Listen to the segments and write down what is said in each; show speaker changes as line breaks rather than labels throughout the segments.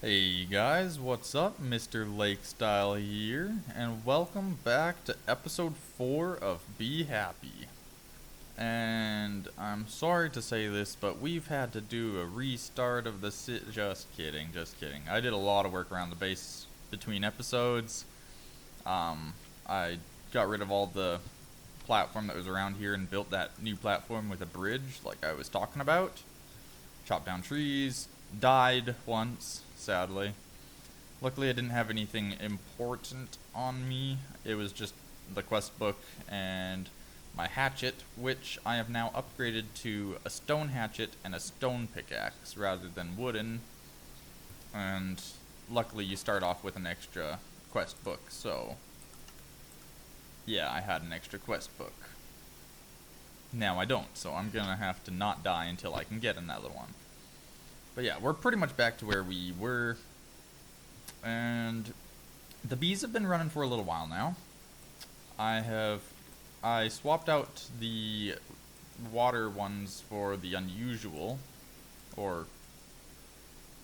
Hey guys, what's up? Mr. Lakestyle here, and welcome back to episode 4 of Be Happy. And I'm sorry to say this, but we've had to do a restart of the just kidding, just kidding. I did a lot of work around the base between episodes. I got rid of all the platform that was around here and built that new platform with a bridge like I was talking about. Chopped down trees, died once, sadly. Luckily, I didn't have anything important on me. It was just the quest book and my hatchet, which I have now upgraded to a stone hatchet and a stone pickaxe rather than wooden. And luckily, you start off with an extra quest book, so yeah, I had an extra quest book. Now I don't, so I'm gonna have to not die until I can get another one. But yeah, we're pretty much back to where we were. And the bees have been running for a little while now. I swapped out the water ones for the unusual or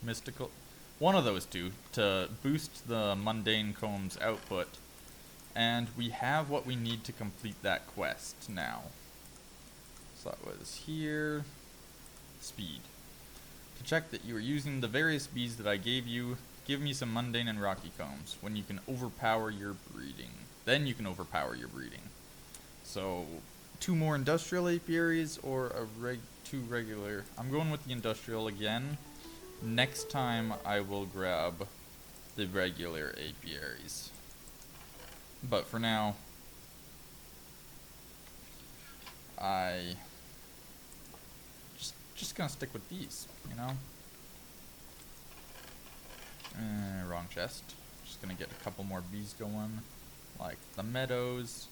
mystical, one of those two, to boost the mundane comb's output. And we have what we need to complete that quest now. So that was here. Speed. To check that you are using the various bees that I gave you, give me some mundane and rocky combs. When you can overpower your breeding. Then you can overpower your breeding. So, 2 more industrial apiaries or two regular. I'm going with the industrial again. Next time I will grab the regular apiaries. But for now, I just gonna stick with these, you know? Wrong chest. Just gonna get a couple more bees going, like the meadows,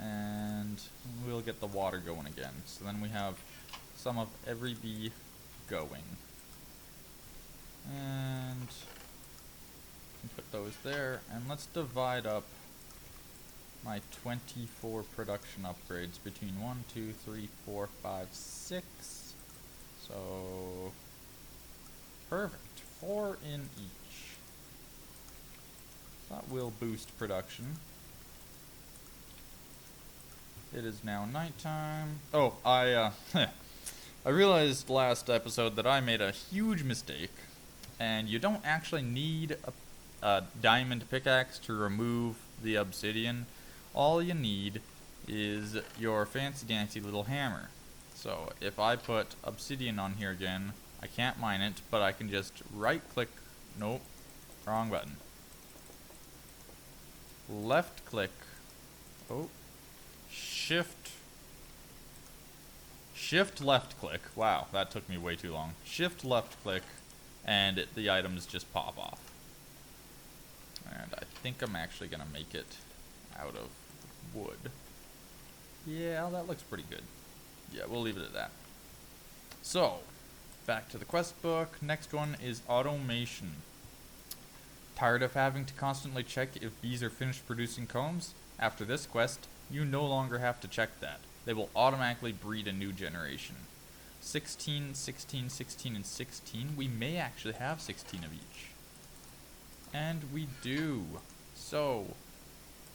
and we'll get the water going again. So then we have some of every bee going. And put those there, and let's divide up my 24 production upgrades between 1, 2, 3, 4, 5, 6. So, perfect. 4 in each. That will boost production. It is now nighttime. Oh, I realized last episode that I made a huge mistake, and you don't actually need a diamond pickaxe to remove the obsidian. All you need is your fancy dancy little hammer. So if I put obsidian on here again, I can't mine it, but I can just right click, nope, wrong button. Left click, oh, shift left click, wow, that took me way too long. Shift left click, and the items just pop off. And I think I'm actually gonna make it out of wood. Yeah, that looks pretty good. Yeah, we'll leave it at that. So, back to the quest book. Next one is automation. Tired of having to constantly check if bees are finished producing combs? After this quest, you no longer have to check that. They will automatically breed a new generation. 16, 16, 16, and 16. We may actually have 16 of each. And we do. So,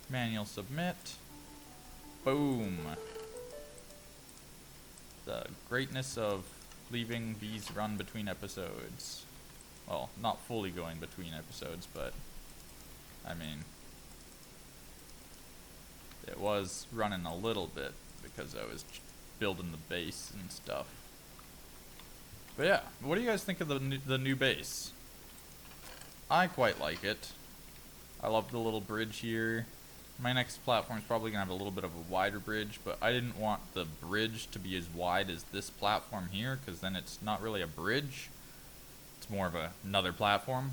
manual submit. Boom. The greatness of leaving bees run between episodes. Well, not fully going between episodes, but I mean, it was running a little bit because I was building the base and stuff. But yeah, what do you guys think of the new base? I quite like it. I love the little bridge here. My next platform is probably going to have a little bit of a wider bridge, but I didn't want the bridge to be as wide as this platform here, because then it's not really a bridge. It's more of another platform.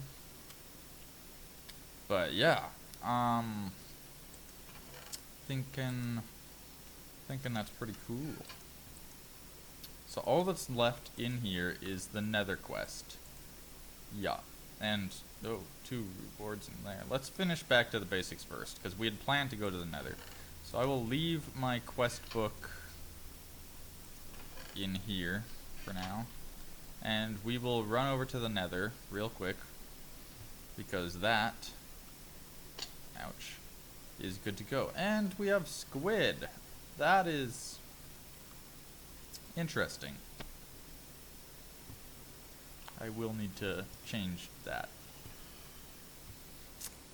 But yeah, thinking that's pretty cool. So all that's left in here is the Nether quest. Yeah, and oh, 2 rewards in there. Let's finish back to the basics first, because we had planned to go to the Nether. So I will leave my quest book in here for now, and we will run over to the Nether real quick. because that, ouch, is good to go. And we have squid. That is interesting. I will need to change that.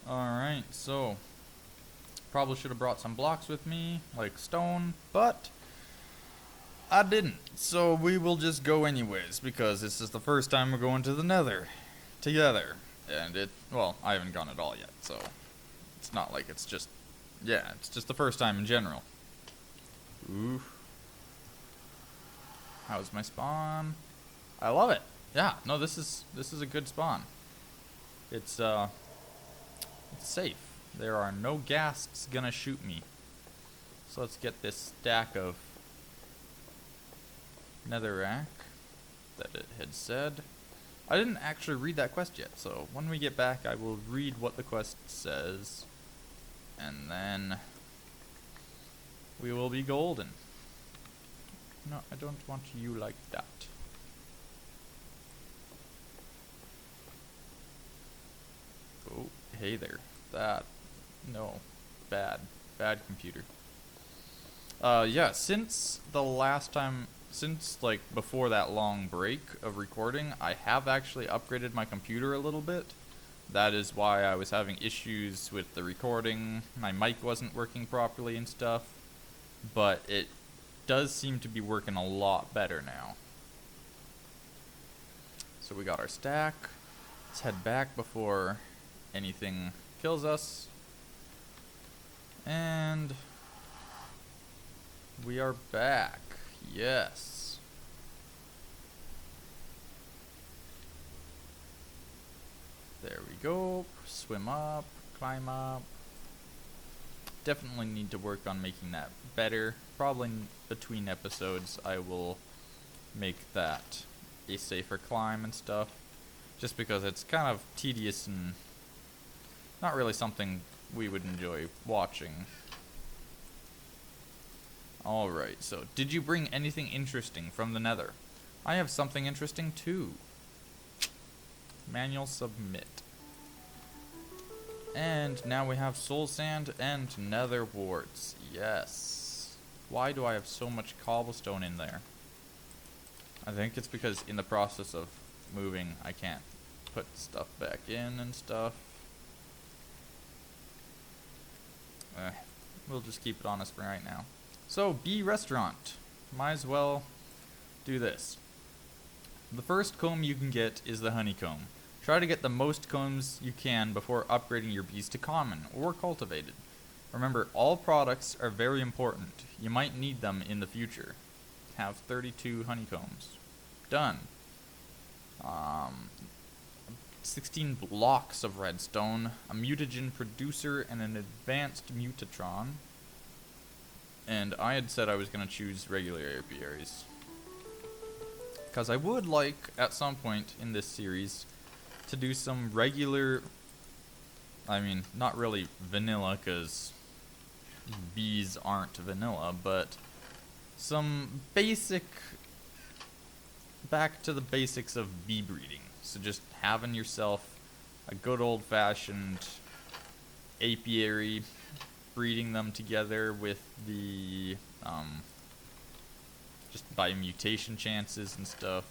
Alright, so probably should have brought some blocks with me, like stone, but I didn't. So we will just go anyways, because this is the first time we're going to the Nether together. And well, I haven't gone at all yet, so it's not like it's just, yeah, it's just the first time in general. Ooh. How's my spawn? I love it. Yeah, no, this is a good spawn. It's safe. There are no ghasts gonna shoot me. So let's get this stack of netherrack that it had said. I didn't actually read that quest yet, so when we get back I will read what the quest says, and then we will be golden. No, I don't want you like that. Oh, hey there. No. Bad computer. Yeah, since the last time, like before that long break of recording, I have actually upgraded my computer a little bit. That is why I was having issues with the recording. My mic wasn't working properly and stuff, but it does seem to be working a lot better now. So we got our stack. Let's head back before anything kills us. And we are back. Yes. There we go. Swim up, climb up. Definitely need to work on making that better. Probably between episodes I will make that a safer climb and stuff. Just because it's kind of tedious and not really something we would enjoy watching. Alright, so did you bring anything interesting from the Nether? I have something interesting too. Manual submit. And now we have soul sand and nether warts. Yes. Why do I have so much cobblestone in there? I think it's because in the process of moving I can't put stuff back in and stuff. We'll just keep it on us for right now. So, bee restaurant. Might as well do this. The first comb you can get is the honeycomb. Try to get the most combs you can before upgrading your bees to common or cultivated. Remember, all products are very important. You might need them in the future. Have 32 honeycombs. Done. 16 blocks of redstone, a mutagen producer, and an advanced mutatron. And I had said I was going to choose regular apiaries. Because I would like, at some point in this series, to do some regular, I mean, not really vanilla, because bees aren't vanilla, but some basic, back to the basics of bee breeding. So just having yourself a good old-fashioned apiary, breeding them together with the, just by mutation chances and stuff.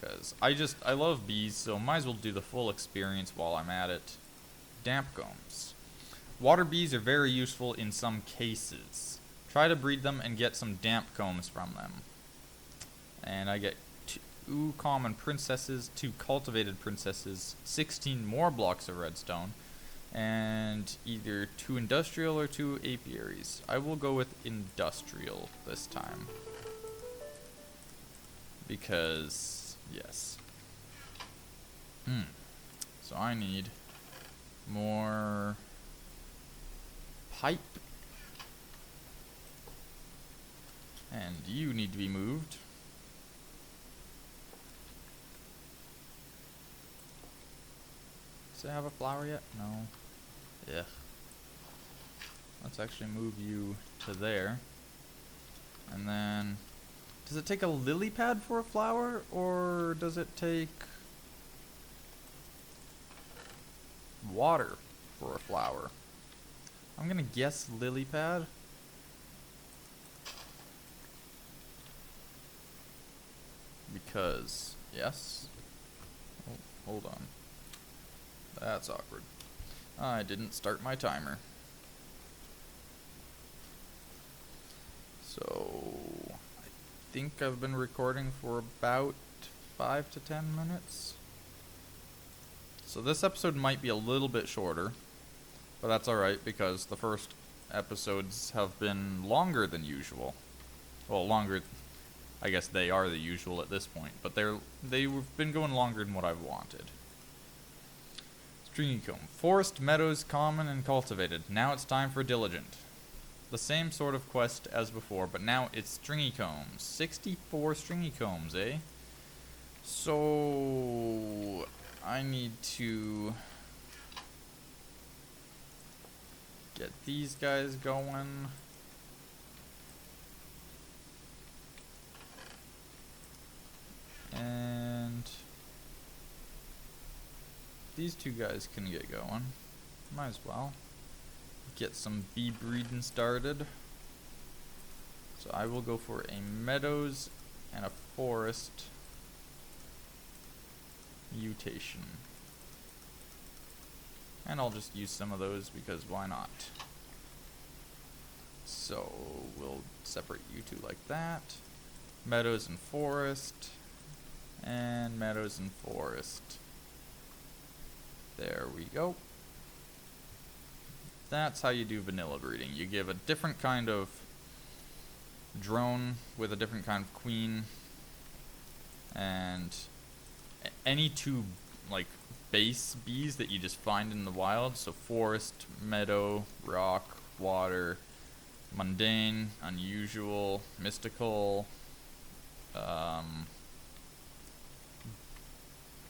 Because I love bees, so might as well do the full experience while I'm at it. Damp combs. Water bees are very useful in some cases. Try to breed them and get some damp combs from them. And I get 2 common princesses, 2 cultivated princesses, 16 more blocks of redstone, and either 2 industrial or 2 apiaries. I will go with industrial this time. Because, yes. So I need more pipe. And you need to be moved. Does it have a flower yet? No. Yeah. Let's actually move you to there. And then, does it take a lily pad for a flower, or does it take water for a flower. I'm gonna guess lily pad. Because, yes. Oh, hold on. That's awkward. I didn't start my timer. So, I think I've been recording for about 5 to 10 minutes. So this episode might be a little bit shorter, but that's alright because the first episodes have been longer than usual. Well, longer, I guess they are the usual at this point, but they've been going longer than what I've wanted. Stringy comb. Forest, meadows, common, and cultivated. Now it's time for diligent. The same sort of quest as before, but now it's stringy combs. 64 stringy combs, eh? So I need to get these guys going. And these two guys can get going. Might as well get some bee breeding started. So I will go for a meadows and a forest mutation. And I'll just use some of those because why not? So we'll separate you two like that. Meadows and forest. And meadows and forest. There we go. That's how you do vanilla breeding. You give a different kind of drone with a different kind of queen, and any two like base bees that you just find in the wild. So forest, meadow, rock, water, mundane, unusual, mystical,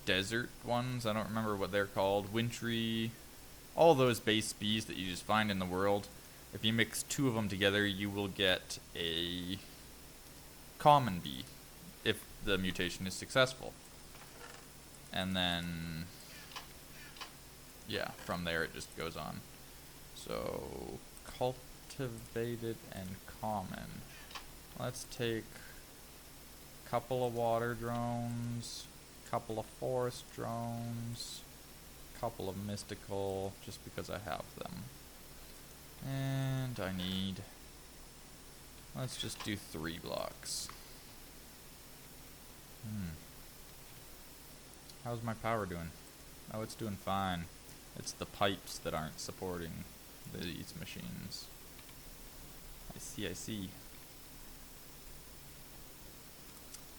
desert ones, I don't remember what they're called, wintry, all those base bees that you just find in the world. If you mix two of them together, you will get a common bee if the mutation is successful. And then, yeah, from there it just goes on. So, cultivated and common. Let's take a couple of water drones, couple of forest drones, couple of mystical, just because I have them. And I need, let's just do 3 blocks. How's my power doing? Oh, it's doing fine. It's the pipes that aren't supporting these machines. I see.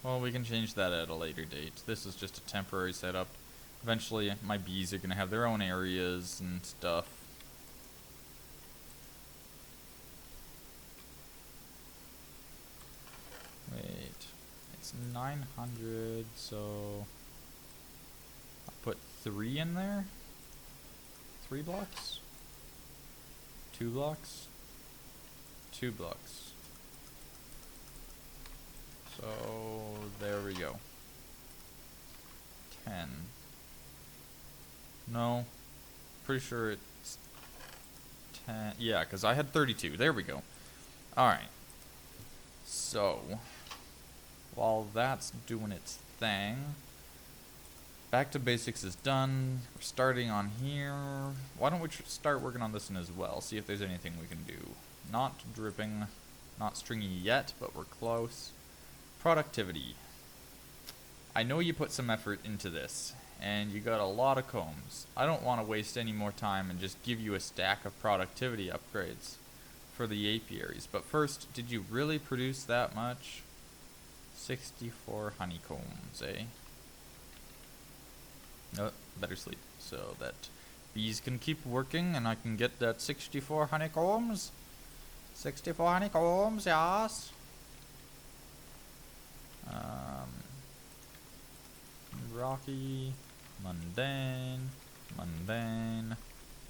Well, we can change that at a later date. This is just a temporary setup. Eventually, my bees are going to have their own areas and stuff. Wait, it's 900, so I'll put 3 in there? 3 blocks? 2 blocks? 2 blocks. So, there we go. 10. No. Pretty sure it's 10. Yeah, because I had 32. There we go. Alright. So, while that's doing its thing, back to basics is done. We're starting on here. Why don't we start working on this one as well? See if there's anything we can do. Not dripping, not stringy yet, but we're close. Productivity. I know you put some effort into this, and you got a lot of combs. I don't want to waste any more time and just give you a stack of productivity upgrades for the apiaries. But first, did you really produce that much? 64 honeycombs, eh? Oh, better sleep so that bees can keep working and I can get that 64 honeycombs. 64 honeycombs, yes. Rocky, mundane,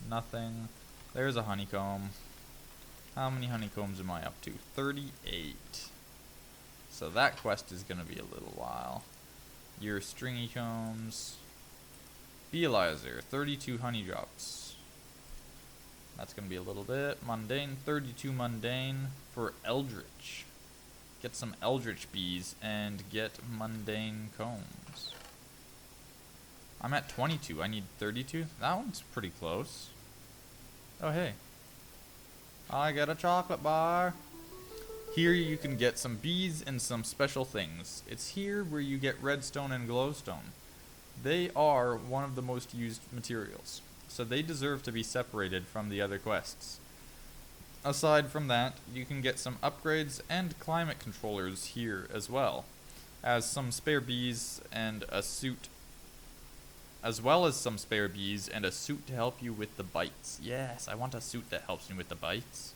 nothing. There's a honeycomb. How many honeycombs am I up to? 38. So that quest is going to be a little while. Your stringy combs. Beelizer, 32 honey drops. That's going to be a little bit mundane. 32 mundane for Eldritch. Get some Eldritch bees and get mundane combs. I'm at 22. I need 32. That one's pretty close. Oh, hey. I got a chocolate bar. Here you can get some bees and some special things. It's here where you get redstone and glowstone. They are one of the most used materials, so they deserve to be separated from the other quests. Aside from that, you can get some upgrades and climate controllers here as well, as some spare bees and a suit, as well as some spare bees and a suit to help you with the bites. Yes, I want a suit that helps me with the bites.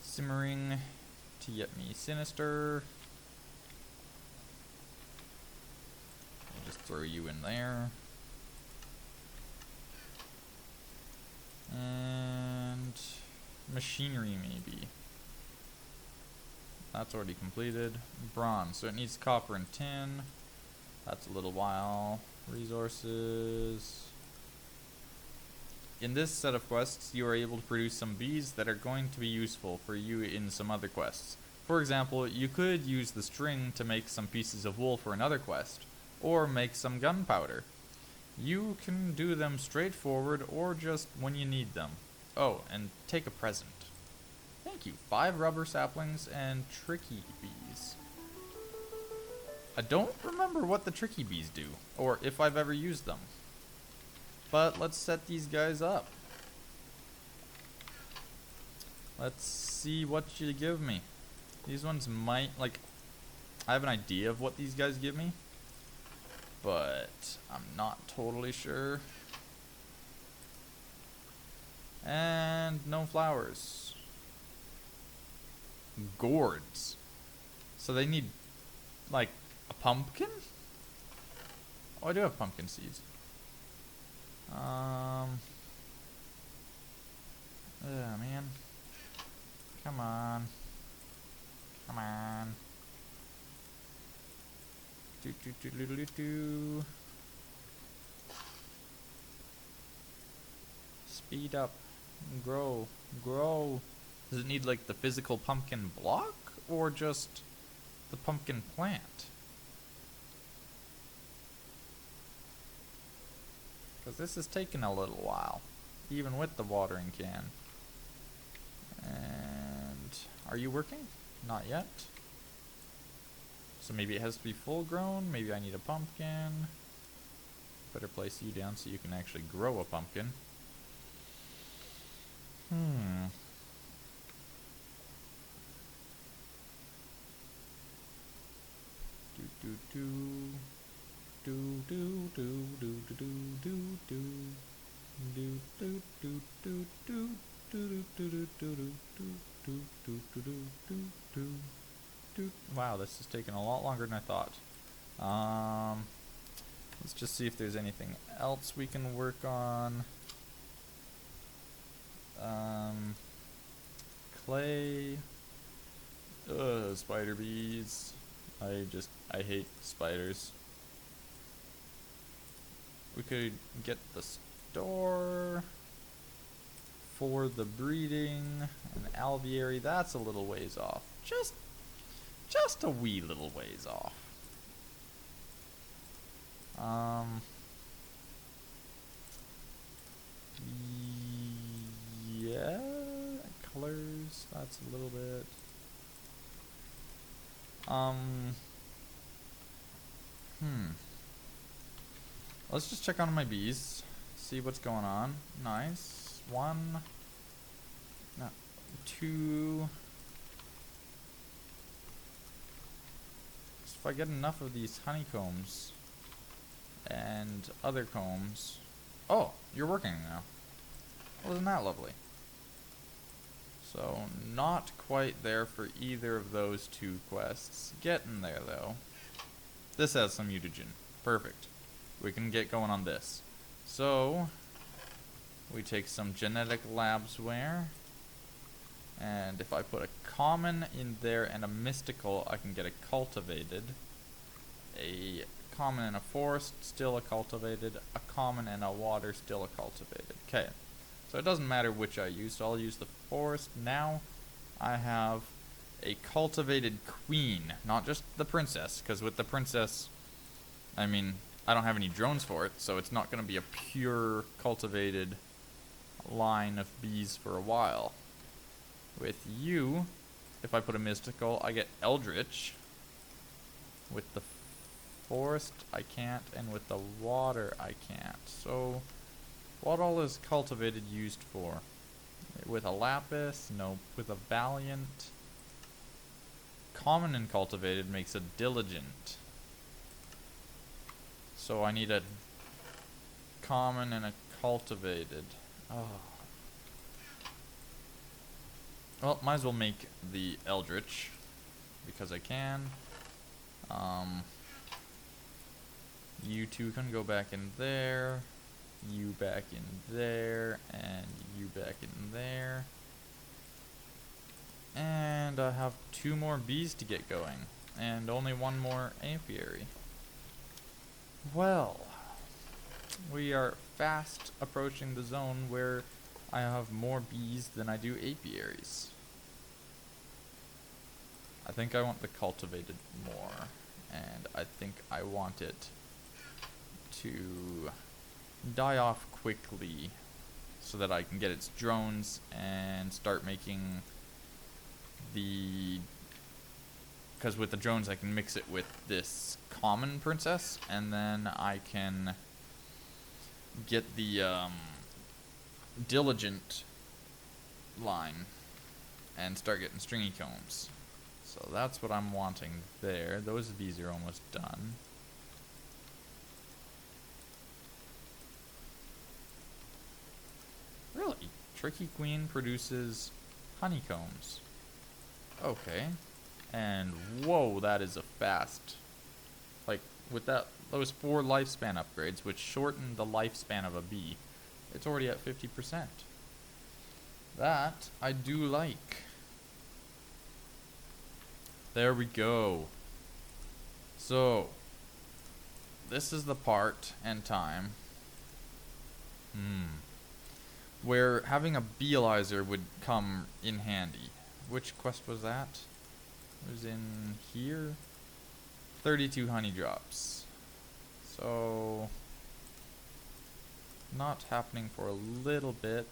Simmering to get me sinister. I'll just throw you in there. And machinery maybe. That's already completed. Bronze, so it needs copper and tin. That's a little while. Resources. In this set of quests, you are able to produce some bees that are going to be useful for you in some other quests. For example, you could use the string to make some pieces of wool for another quest, or make some gunpowder. You can do them straightforward or just when you need them. Oh, and take a present. Thank you. 5 rubber saplings and tricky bees. I don't remember what the tricky bees do, or if I've ever used them. But let's set these guys up. Let's see what you give me. These ones might, like, I have an idea of what these guys give me, but I'm not totally sure. And no flowers. Gourds. So they need, like, a pumpkin? Oh, I do have pumpkin seeds. Yeah, man. Come on. Come on. Do. Speed up. Grow. Grow. Does it need, like, the physical pumpkin block? Or just the pumpkin plant? Because this is taking a little while, even with the watering can. And are you working? Not yet. So maybe it has to be full grown. Maybe I need a pumpkin. Better place you down so you can actually grow a pumpkin. Wow, this is taking a lot longer than I thought. Let's just see if there's anything else we can work on. Clay. Spider bees. I hate spiders. We could get the store for the breeding. An alveary, that's a little ways off. Just a wee little ways off. Yeah, colors, that's a little bit. Let's just check on my bees, see what's going on. Nice. 1, no, 2. So if I get enough of these honeycombs and other combs. Oh, you're working now. Well, isn't that lovely? So, not quite there for either of those 2 quests. Getting there, though. This has some mutagen. Perfect. We can get going on this. So, we take some genetic labsware. And if I put a common in there and a mystical, I can get a cultivated, a common and a forest, still a cultivated, a common and a water, still a cultivated. Okay, so it doesn't matter which I use, so I'll use the forest. Now I have a cultivated queen, not just the princess, because with the princess, I mean, I don't have any drones for it, so it's not going to be a pure cultivated line of bees for a while. With you, if I put a mystical, I get eldritch. With the forest, I can't, and with the water, I can't. So, what all is cultivated used for? With a lapis? No. With a valiant? Common and cultivated makes a diligent. So I need a common and a cultivated. Oh. Well, might as well make the eldritch, because I can. You two can go back in there, you back in there, and you back in there. And I have 2 more bees to get going, and only 1 more apiary. Well, we are fast approaching the zone where I have more bees than I do apiaries. I think I want the cultivated more, and I think I want it to die off quickly so that I can get its drones and start making the... because with the drones I can mix it with this common princess, and then I can get the diligent line and start getting stringy combs. So that's what I'm wanting there. Those bees are almost done. Really? Tricky Queen produces honeycombs. Okay. And whoa, that is a fast. Like, with those 4 lifespan upgrades, which shorten the lifespan of a bee, it's already at 50%. That I do like. There we go. So, this is the part and time where having a beealizer would come in handy. Which quest was that? It was in here. 32 honey drops. So, not happening for a little bit.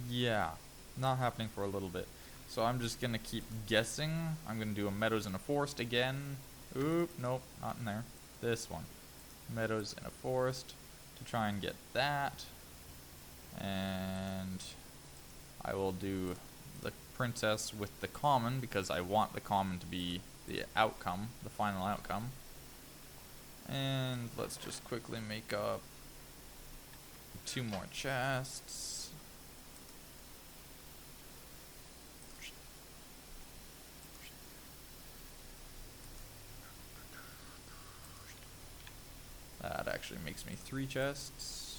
Yeah, not happening for a little bit. So I'm just gonna keep guessing. I'm gonna do a meadows and a forest again. Oop, nope, not in there. This one. Meadows and a forest to try and get that. And I will do the princess with the common because I want the common to be the outcome, the final outcome. And let's just quickly make up 2 more chests. That actually makes me 3 chests,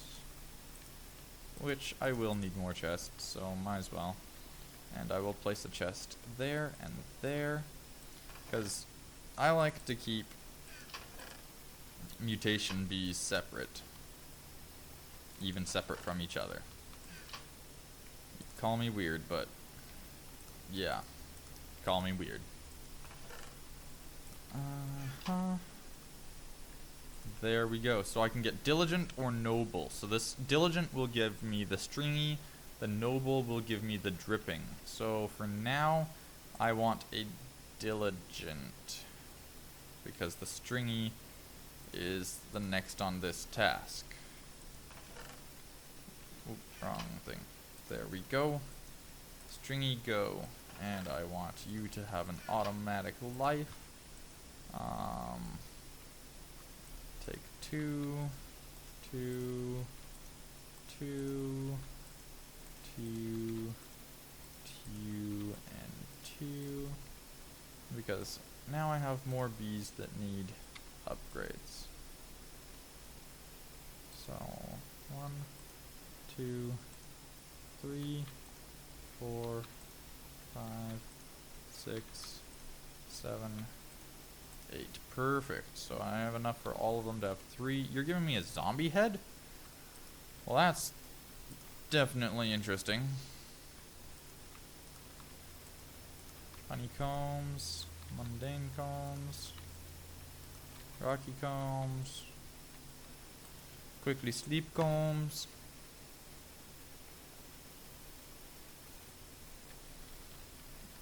which I will need more chests, so might as well. And I will place a chest there and there, because I like to keep mutation bees separate, even separate from each other. You call me weird, but yeah, call me weird. There we go. So I can get diligent or noble. So this diligent will give me the stringy, the noble will give me the dripping. So for now, I want a diligent, because the stringy is the next on this task. Oop, wrong thing. There we go. Stringy go. And I want you to have an automatic life. Take 2, 2, 2, 2, 2, and 2. Because now I have more bees that need upgrades. So 1, 2, 3, 4, 5, 6, 7, 8. Perfect. So I have enough for all of them to have 3. You're giving me a zombie head? Well, that's definitely interesting. Honeycombs, mundane combs, rocky combs, quickly sleep combs.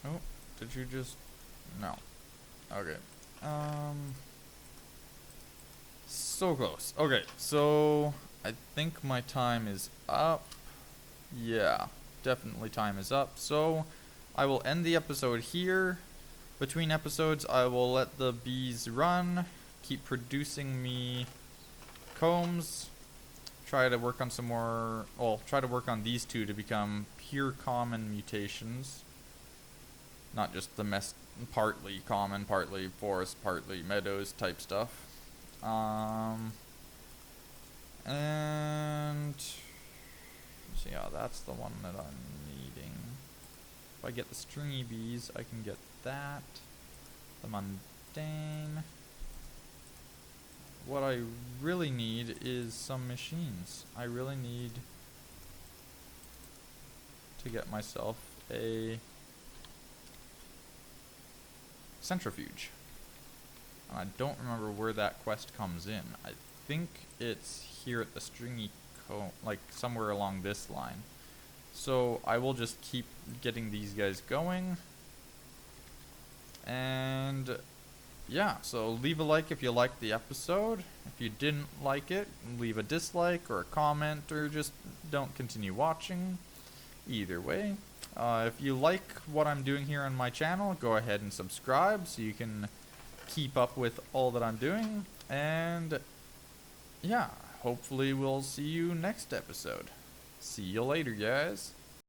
Oh, did you just... No. Okay. So close. Okay, so I think my time is up. Yeah, definitely time is up. So I will end the episode here. Between episodes, I will let the bees run, keep producing me combs, try to work on some more, well, try to work on these 2 to become pure common mutations. Not just the partly common, partly forest, partly meadows type stuff. And so yeah, that's the one that I'm needing. If I get the stringy bees, I can get that. The mundane. What I really need is some machines. I really need to get myself a centrifuge. And I don't remember where that quest comes in. I think it's here at the stringy like somewhere along this line. So I will just keep getting these guys going. And yeah, so leave a like if you liked the episode. If you didn't like it, leave a dislike or a comment, or just don't continue watching. Either way. If you like what I'm doing here on my channel, go ahead and subscribe so you can keep up with all that I'm doing. And yeah, hopefully we'll see you next episode. See you later, guys.